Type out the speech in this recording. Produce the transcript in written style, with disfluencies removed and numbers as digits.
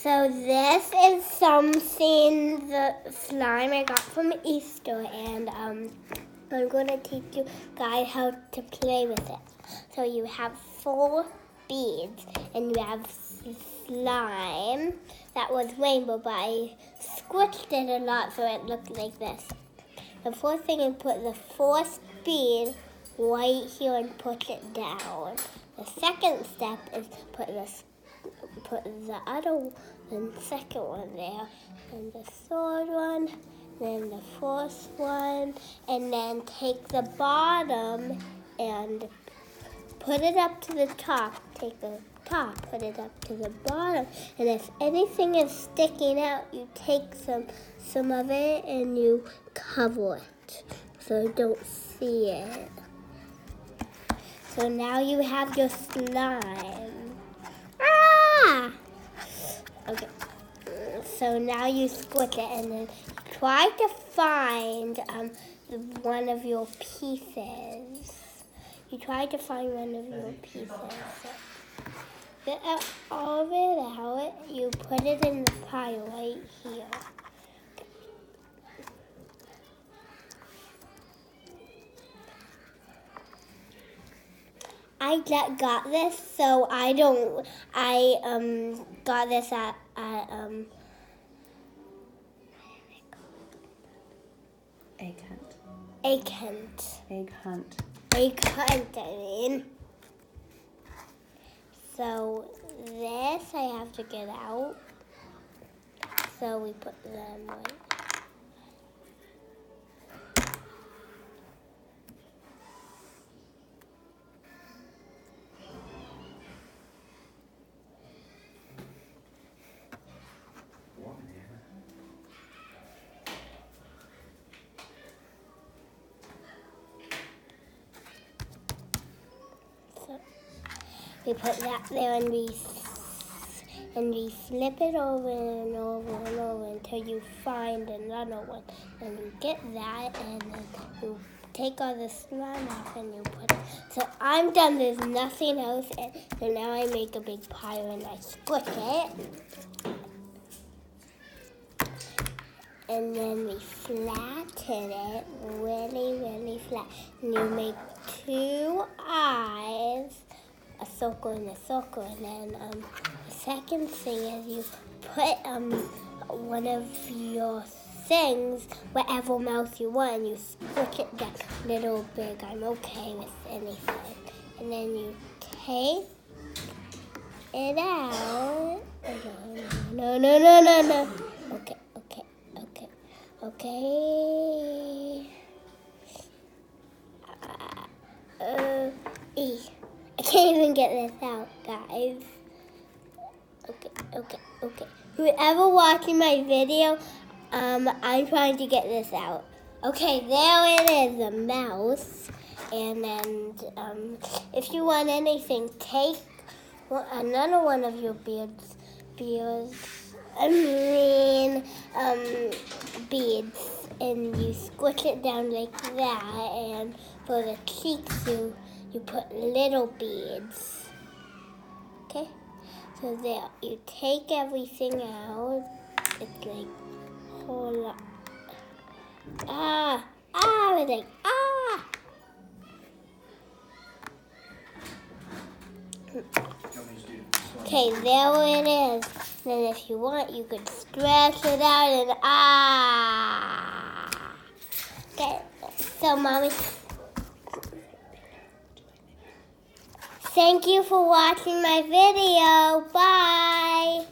So this is something, the slime I got from Easter, and I'm going to teach you guys how to play with it. So you have 4 beads, and you have slime that was rainbow, but I squished it a lot so it looked like this. The first thing is put the 4th bead right here and push it down. The second step is put the second one there, and the third one, then the fourth one, and then take the bottom and put it up to the top. Take the top, put it up to the bottom, and if anything is sticking out, you take some of it and you cover it so you don't see it. So now you have your slime. Okay, so now you squish it and then try to find one of your pieces. You try to find one of your pieces. So get all of it out. You put it in the pile right here. I got this, so I got this at Egg Hunt, I mean. So this I have to get out. So we put them right. We put that there and we flip it over and over and over until you find another one. And you get that, and then you take all the slime off and you put it. So I'm done. There's nothing else. And so now I make a big pile and I squish it. And then we flatten it really, really flat. And you make 2 eyes. A circle and a circle, and then the second thing is you put one of your things whatever mouth you want, and you squish it down little big. I'm okay with anything, and then you take it out. No. Okay. I can't even get this out, guys. Okay. Whoever watching my video, I'm trying to get this out. Okay, there it is, the mouse. And then, if you want anything, take another one of your beads, and you squish it down like that. And for the cheeks, you put little beads. Okay? So there, you take everything out. It's like a whole lot. Everything. Okay, there it is. Then if you want, you could stretch it out and Okay, so Mommy, thank you for watching my video. Bye.